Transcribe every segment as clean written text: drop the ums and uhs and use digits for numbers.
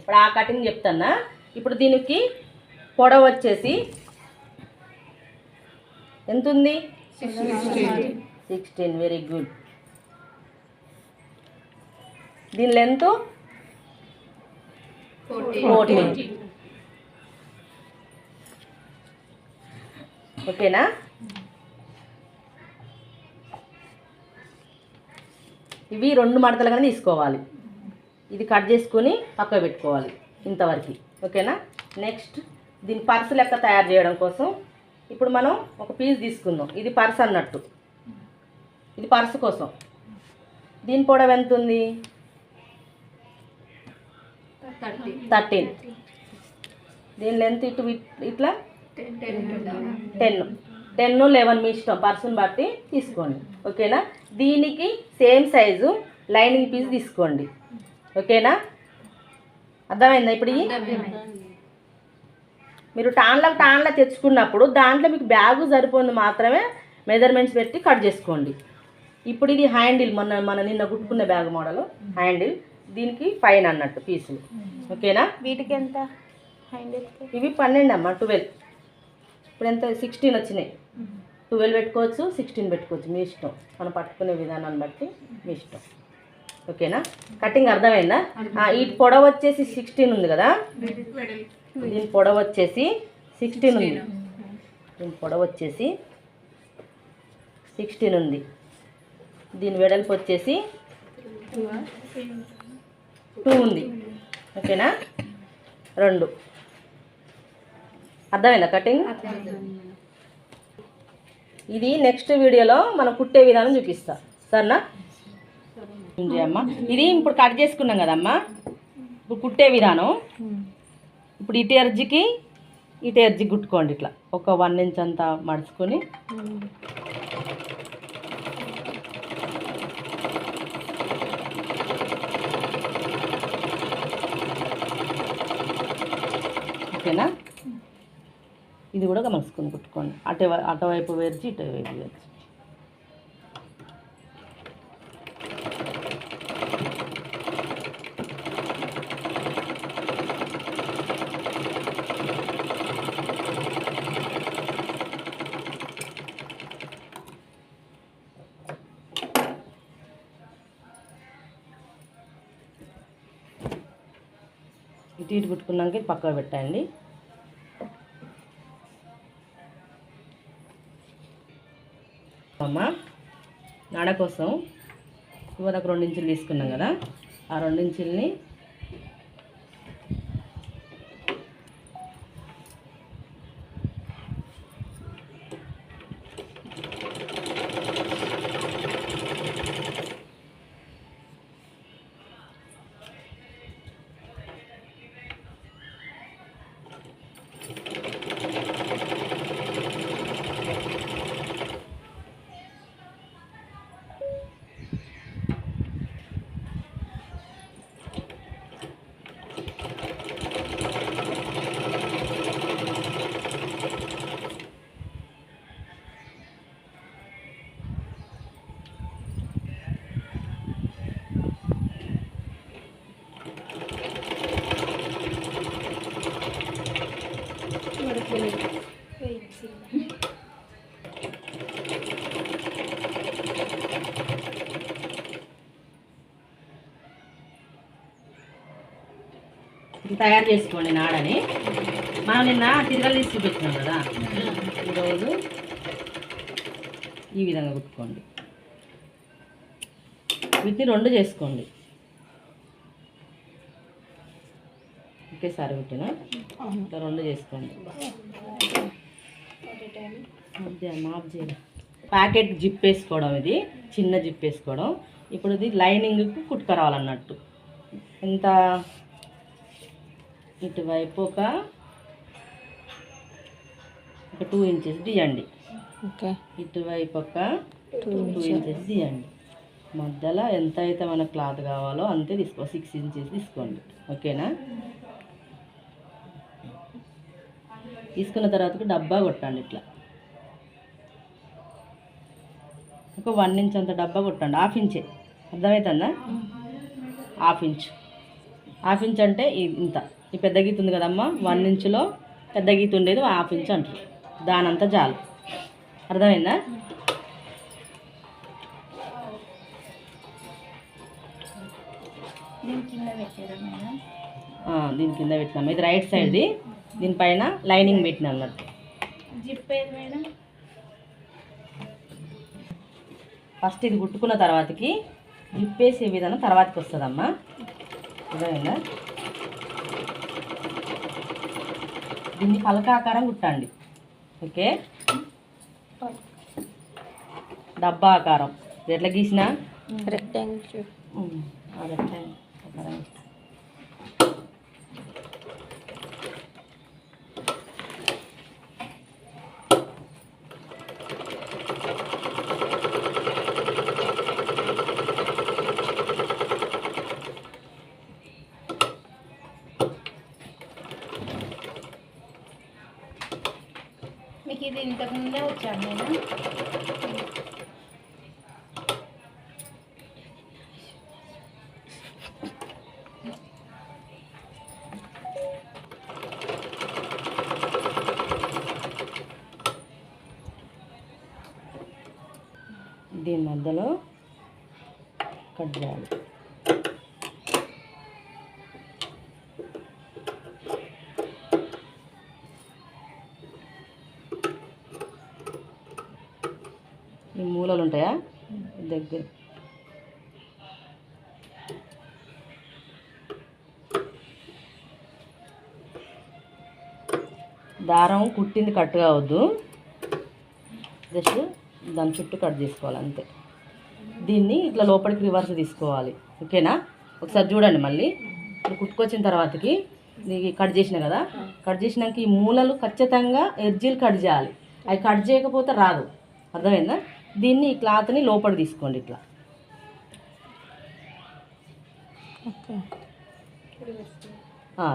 ఇప్పుడు ఆ కటింగ్ చెప్తానా. ఇప్పుడు దీనికి పొడవు వచ్చేసి ఎంత ఉంది? 16. Very good. దీని లెంత్ 14. ఓకేనా? ఇవి 2 మడతలుగానే తీసుకోవాలి. ఇది కట్ చేసుకొని పక్కన పెట్టుకోవాలి ఇంతవరకు. ఓకేనా? నెక్స్ట్ దీని పర్సు లెక్క తయారు చేయడం కోసం ఇప్పుడు మనం ఒక పీస్ తీసుకుందాం. ఇది పర్స్ అన్నట్టు, ఇది పర్సు కోసం. దీని పొడవు ఎంత ఉంది? 13. దీని లెంత్ ఇట్లా 10, 11 మీ ఇష్టం, పర్సుని బట్టి తీసుకోండి. ఓకేనా? దీనికి సేమ్ సైజు లైనింగ్ పీస్ తీసుకోండి. ఓకేనా? అర్థమైందా? ఇప్పుడు మీరు టాన్లా తెచ్చుకున్నప్పుడు దాంట్లో మీకు బ్యాగు సరిపోయింది మాత్రమే మెజర్మెంట్స్ పెట్టి కట్ చేసుకోండి. ఇప్పుడు ఇది హ్యాండిల్, మన నిన్న కుట్టుకున్న బ్యాగ్ మోడల్ హ్యాండిల్. దీనికి ఫైన్ అన్నట్టు పీసులు. ఓకేనా? వీటికి ఎంత హ్యాండిల్? ఇవి 12 అమ్మ, 12. ఇప్పుడు ఎంత? 16 వచ్చినాయి. 12 పెట్టుకోవచ్చు, 16 పెట్టుకోవచ్చు, మీ ఇష్టం. మనం పట్టుకునే విధానాన్ని బట్టి మీ ఇష్టం. ఓకేనా? కటింగ్ అర్థమైందా? ఈ పొడవు వచ్చేసి 16 ఉంది కదా, దీని పొడవు వచ్చేసి 16 ఉంది. దీని పొడవు వచ్చేసి 16 ఉంది. దీని వెడల్పు వచ్చేసి 2 ఉంది. ఓకేనా? 2. అర్థమైందా కటింగ్? ఇది నెక్స్ట్ వీడియోలో మనం కుట్టే విధానం చూపిస్తా. సరేనా అమ్మ? ఇది ఇప్పుడు కట్ చేసుకున్నాం కదమ్మా, ఇప్పుడు కుట్టే విధానం. ఇప్పుడు ఇటు ఎర్జికి కుట్టుకోండి. ఇట్లా ఒక 1 ఇంచ్ అంతా మడుచుకొని ఓకేనా? ఇది కూడా మలుసుకొని కుట్టుకోండి. అటువైపు వేర్చి ఇటువైపు వేర్చి. ఇటు కుట్టుకున్నాక ఇది పక్కకు పెట్టండి. అమ్మ నాడ కోసం ఇవరకు 2 ఇంచులు తీసుకున్నాం కదా, ఆ 2 ఇంచుల్ని తయారు చేసుకోండి నాడని. మనం నిన్న తిరగలు తీసి చూపించినాం కదా, ఈరోజు ఈ విధంగా కుట్టుకోండి. వీటిని 2 చేసుకోండి. ఒకేసారి కుట్టిన ఇట్లా 2 చేసుకోండి. ప్యాకెట్ జిప్ వేసుకోవడం, ఇది చిన్న జిప్ వేసుకోవడం. ఇప్పుడు ఇది లైనింగ్కి కుట్టుకురావాలన్నట్టు. ఎంత? ఇటువైపు ఒక 2 ఇంచెస్ తీయండి. ఓకే. ఇటువైపు ఒక 2 ఇంచెస్ తీయండి. మధ్యలో ఎంత అయితే మనకు క్లాత్ కావాలో అంతే 6 ఇంచెస్ తీసుకోండి. ఓకేనా? తీసుకున్న తర్వాత డబ్బా కొట్టండి. ఇట్లా ఒక 1 ఇంచ్ అంత డబ్బా కొట్టండి. 1/2 ఇంచే. అర్థమవుతుందా? 1/2 ఇంచ్. హాఫ్ ఇంచ్ అంటే ఇంత ఈ పెద్ద గీత ఉంది కదమ్మా 1 ఇంచులో పెద్ద గీత ఉండేది హాఫ్ ఇంచ్ అంటారు. దానంతా చాలు. అర్థమైందా? దీని కింద పెట్టారా మేడం? దీని కింద పెట్టినాము. ఇది రైట్ సైడ్ది, దీనిపైన లైనింగ్ పెట్టినా అన్నట్టు. జిప్ ఏది మేడం? ఫస్ట్ ఇది కుట్టుకున్న తర్వాతకి జిప్ వేసే విధానం తర్వాతకి వస్తుందమ్మా. అర్థమైందా? దీన్ని పలకాకారం కుట్టండి. ఓకే, డబ్బా ఆకారం ఎట్లా గీసినా రెక్టాంగిల్. ఆకారం మీకు ఇది ఇంతకుముందే వచ్చాను నేను. దీని మధ్యలో కట్ చేయాలి. ఈ మూలలు ఉంటాయా దగ్గర, దారం కుట్టింది కట్ కావద్దు, జస్ట్ దాని చుట్టూ కట్ చేసుకోవాలి అంతే. దీన్ని ఇట్లా లోపలికి రివర్స్ తీసుకోవాలి. ఓకేనా? ఒకసారి చూడండి మళ్ళీ. ఇప్పుడు కుట్టుకొచ్చిన తర్వాతకి కట్ చేసిన కదా, కట్ చేసినాక ఈ మూలలు ఖచ్చితంగా ఎడ్జీలు కట్ చేయాలి. అవి కట్ చేయకపోతే రాదు. అర్థమైందా? దీన్ని ఈ క్లాత్ని లోపలికి తీసుకోండి ఇట్లా.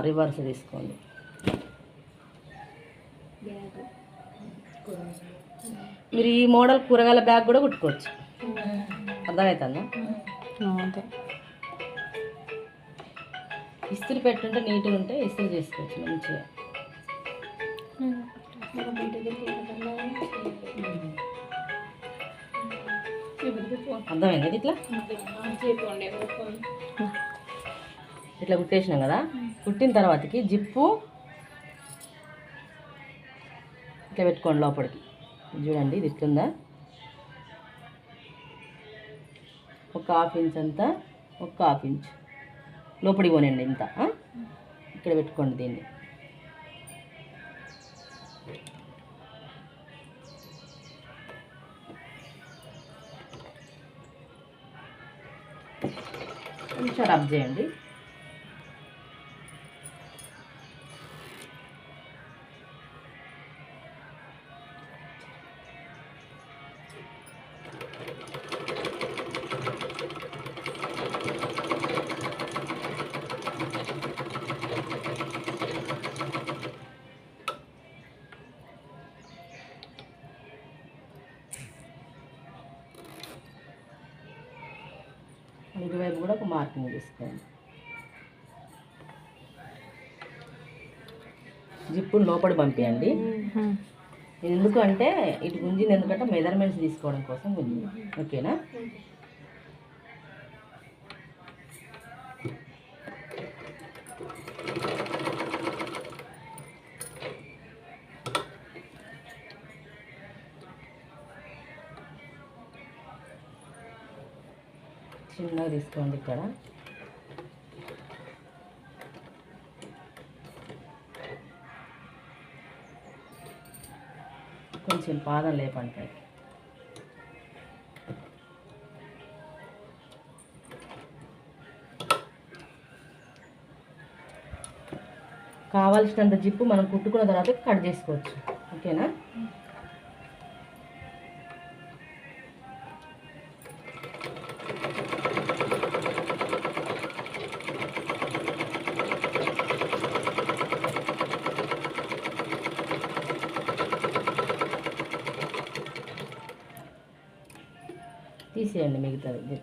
రివర్స్ తీసుకోండి. మీరు ఈ మోడల్ కూరగాయల బ్యాగ్ కూడా కుట్టుకోవచ్చు. అర్థమవుతుందా? ఇస్త్రీ పెట్టుంటే నీట్గా ఉంటే ఇస్త్రీ చేసుకోవచ్చు మంచిగా. అర్థమైంది? ఇట్లా ఇట్లా కుట్టేసినాం కదా, కుట్టిన తర్వాతకి జిప్పు ఇట్లా పెట్టుకోండి లోపలికి. చూడండి ఇది ఇట్లుందా, ఒక హాఫ్ ఇంచ్ అంతా, ఒక హాఫ్ ఇంచ్ లోపలికి పోనండి ఇంత. ఇక్కడ పెట్టుకోండి దీన్ని. కొంచెం రబ్ చేయండి. ఇటువైపు కూడా ఒక మార్కింగ్ తీసుకోండి. జిప్పును లోపలి పంపించండి. ఎందుకు అంటే ఇటు గుంజింది, ఎందుకంటే మెజర్మెంట్స్ తీసుకోవడం కోసం గుంజింది. ఓకేనా? చిన్నగా తీసుకోండి. ఇక్కడ కొంచెం పాదం లేపండి. కావాల్సినంత జిప్పు మనం కుట్టుకున్న తర్వాత కట్ చేసుకోవచ్చు. ఓకేనా? తీసేయండి మిగతాది.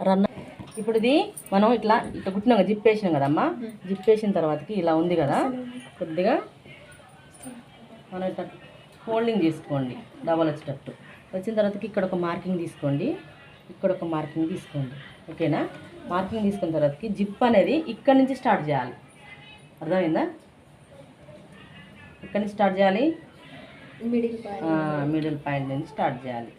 రన్న ఇప్పుడు ఇది మనం ఇట్లా ఇట్లా కుట్టినాం కదా, జిప్ వేసినాం కదమ్మా. జిప్ వేసిన తర్వాతకి ఇలా ఉంది కదా, కొద్దిగా మనం ఇట్లా ఫోల్డింగ్ చేసుకోండి డబల్ వచ్చేటట్టు. వచ్చిన తర్వాతకి ఇక్కడ ఒక మార్కింగ్ తీసుకోండి, ఇక్కడ ఒక మార్కింగ్ తీసుకోండి. ఓకేనా? మార్కింగ్ తీసుకున్న తర్వాతకి జిప్ అనేది ఇక్కడ నుంచి స్టార్ట్ చేయాలి. అర్థమైందా? ఇక్కడ నుంచి స్టార్ట్ చేయాలి, మిడిల్ పాయింట్ నుంచి స్టార్ట్ చేయాలి.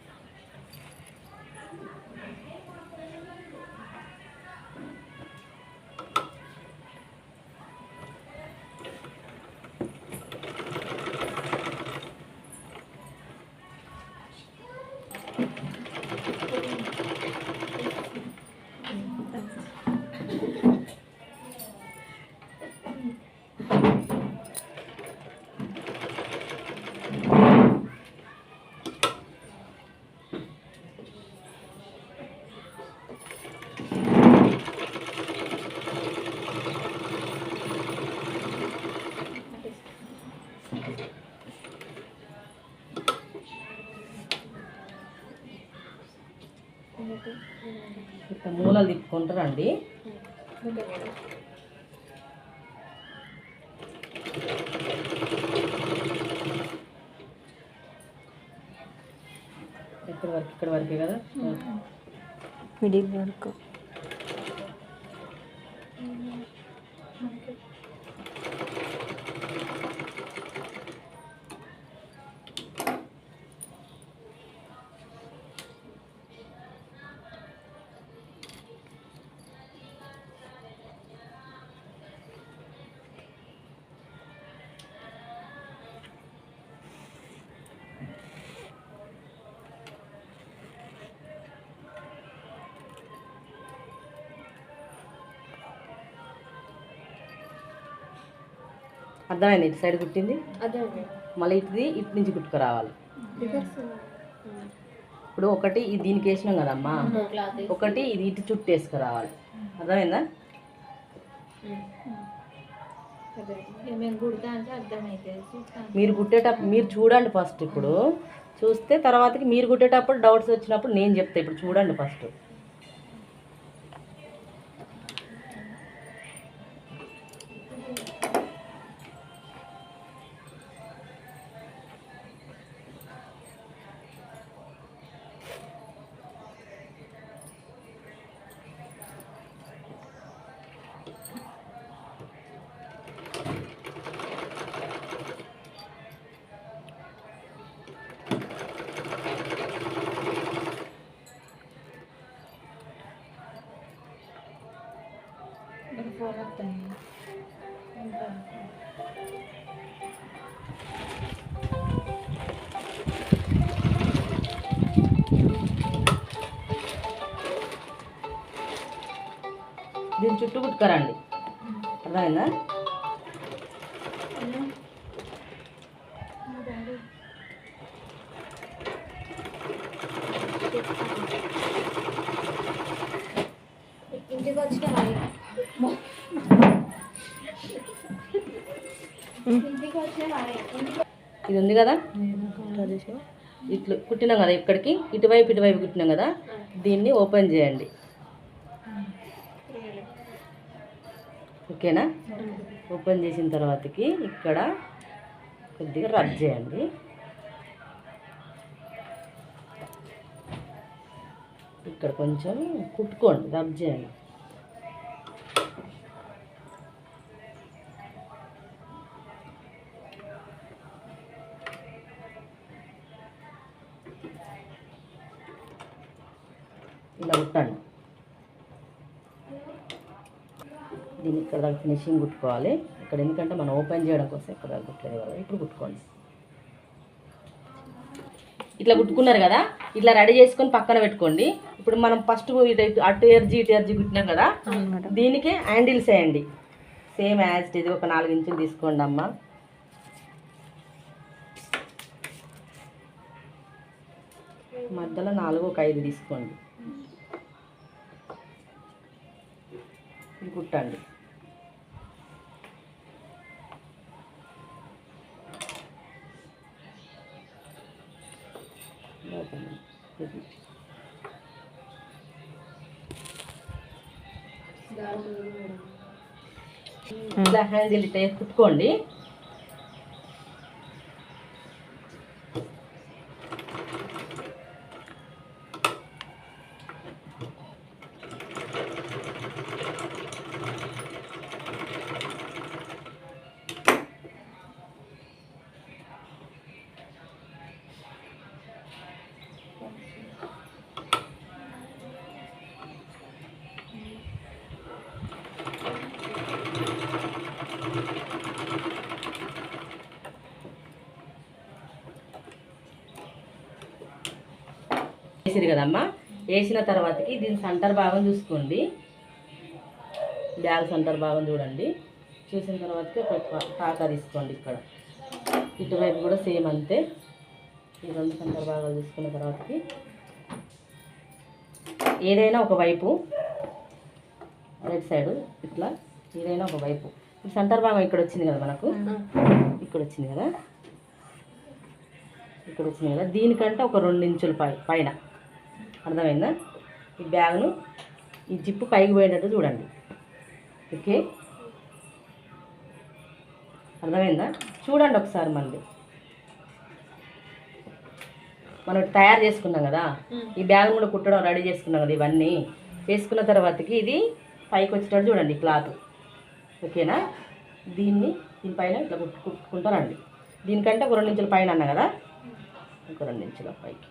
ఇట్లా మూలలు తిప్పుకుంటారండి. ఇక్కడ వరకే కదా, మిడిల్ వరకు. అర్థమైంది? ఇటు సైడ్ కుట్టింది, మళ్ళీ ఇటు నుంచి కుట్టుకురావాలి. ఇప్పుడు ఒకటి దీనికి వేసినాం కదమ్మా, ఒకటి ఇది ఇటు చుట్టూ వేసుకురావాలి. అర్థమైందా? మీరు కుట్టేటప్పుడు మీరు చూడండి ఫస్ట్. ఇప్పుడు చూస్తే తర్వాతకి మీరు కుట్టేటప్పుడు డౌట్స్ వచ్చినప్పుడు నేను చెప్తా. ఇప్పుడు చూడండి ఫస్ట్. దీని చుట్టూ కుట్టుకరండి. అర్థమైందా? ఇంటికి వచ్చిన ఇది ఉంది కదా, ఇట్లు కుట్టినాం కదా, ఇక్కడికి ఇటువైపు కుట్టినాం కదా, దీన్ని ఓపెన్ చేయండి. ఓకేనా? ఓపెన్ చేసిన తర్వాతకి ఇక్కడ కొద్దిగా రబ్ చేయండి. ఇక్కడ కొంచెం కుట్టుకోండి, రబ్ చేయండి. ఇలా కుట్టండి. దీన్ని ఇక్కడ దాకా ఫినిషింగ్ కుట్టుకోవాలి. ఇక్కడ ఎందుకంటే మనం ఓపెన్ చేయడం కోసం ఇక్కడ దాకా కుట్టలేదు కదా, ఇప్పుడు కుట్టుకోండి. ఇట్లా కుట్టుకున్నారు కదా, ఇట్లా రెడీ చేసుకొని పక్కన పెట్టుకోండి. ఇప్పుడు మనం ఫస్ట్ అటు ఎర్జీ ఇటు ఎర్జీ కుట్టినాం కదా, దీనికి హ్యాండిల్స్ వేయండి. సేమ్ యాజ్ ఇది ఒక 4 ఇంచులు తీసుకోండి అమ్మ. మధ్యలో 4 ఒక 5 తీసుకోండి. ఇది కుట్టండి. ఇలా హ్యాండిల్ ఇట్లా కుట్టుకోండి. వేసిరు కదమ్మా. వేసిన తర్వాతకి దీని సెంటర్ భాగం చూసుకోండి. బ్యాగ్ సెంటర్ భాగం చూడండి. చూసిన తర్వాతకి ఒక టాకా తీసుకోండి. ఇక్కడ ఇటువైపు కూడా సేమ్ అంతే. ఈ రెండు సెంటర్ భాగాలు తీసుకున్న తర్వాతకి ఏదైనా ఒక వైపు రైట్ సైడ్ ఇట్లా ఏదైనా ఒక వైపు సెంటర్ భాగం ఇక్కడ వచ్చింది కదా మనకు, ఇక్కడ వచ్చింది కదా, ఇక్కడ వచ్చింది కదా. దీనికంటే ఒక 2 ఇంచుల పైన అర్థమైందా? ఈ బ్యాగ్ను ఈ జిప్పు పైకి పోయేటట్టు చూడండి. ఓకే, అర్థమైందా? చూడండి ఒకసారి. మళ్ళీ మనం తయారు చేసుకున్నాం కదా, ఈ బ్యాగ్ కూడా కుట్టడం రెడీ చేసుకున్నాం కదా. ఇవన్నీ వేసుకున్న తర్వాతకి ఇది పైకి వచ్చేటట్టు చూడండి క్లాత్. ఓకేనా? దీనిపైన ఇట్లా కుట్టుకుంటారండి. దీనికంటే ఒక 2 ఇంచుల పైన అన్నా కదా, ఒక 2 ఇంచుల పైకి.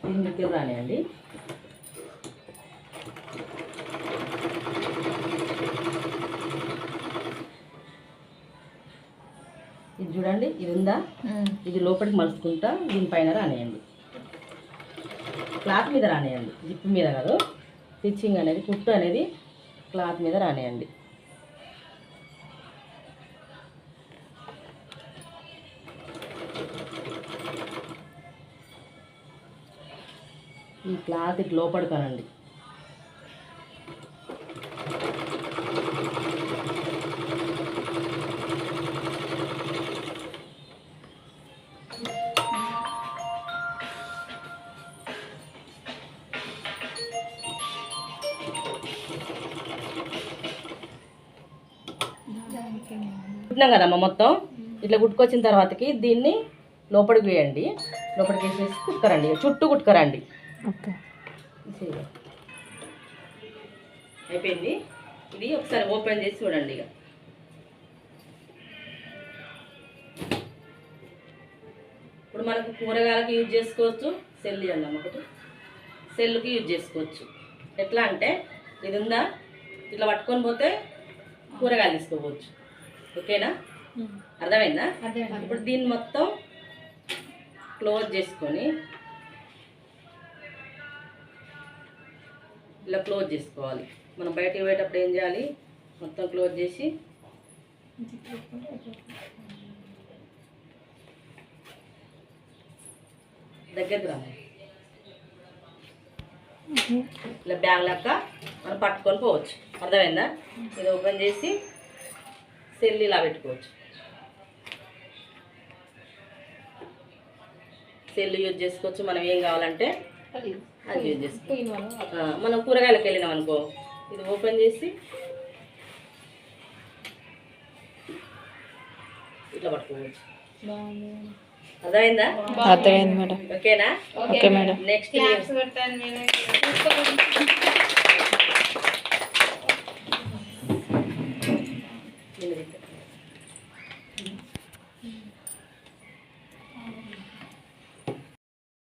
దీనికి రానియండి. ఇది చూడండి, ఇది ఉందా, ఇది లోపలికి మలుచుకుంటా దీనిపైన రానియండి. క్లాత్ మీద రానియండి, జిప్ మీద కాదు. స్టిచ్చింగ్ అనేది, కుట్టు అనేది క్లాత్ మీద రానియండి. ఈ క్లాత్ ఇట్లా లోపడుకోనండి. కుట్టినాం కదమ్మా మొత్తం. ఇట్లా కుట్టుకొచ్చిన తర్వాతకి దీన్ని లోపలికి వేయండి. లోపలికి వేసేసి కుట్టుకరండి, చుట్టూ కుట్టుకరండి. ఓకే, అయిపోయింది. ఇది ఒకసారి ఓపెన్ చేసి చూడండి. ఇక ఇప్పుడు మనకు కూరగాయలకి యూజ్ చేసుకోవచ్చు. సెల్ ఇవ్వండి అమ్మ, ఒకటి సెల్కి యూజ్ చేసుకోవచ్చు. ఎట్లా అంటే ఇది ఉందా, ఇట్లా పట్టుకొని పోతే కూరగాయలు తీసుకోవచ్చు. ఓకేనా? అర్థమైందా? ఇప్పుడు దీన్ని మొత్తం క్లోజ్ చేసుకొని ఇలా క్లోజ్ చేసుకోవాలి. మనం బయటకు పోయేటప్పుడు ఏం చేయాలి, మొత్తం క్లోజ్ చేసి దగ్గరికి రా. ఇలా బ్యాగ్ లెక్క మనం పట్టుకొని పోవచ్చు. అర్థమైందా? ఇది ఓపెన్ చేసి సెల్ ఇలా పెట్టుకోవచ్చు. సెల్ యూజ్ చేసుకోవచ్చు. మనం ఏం కావాలంటే అది యూజ్ చేసుకోవచ్చు. మనం కూరగాయలకు వెళ్ళినాం అనుకో, ఇది ఓపెన్ చేసి ఇట్లా పట్టుకోవచ్చు. అర్థమైందా? అర్థమైంది మేడం. ఓకేనా? Okay madam. నెక్స్ట్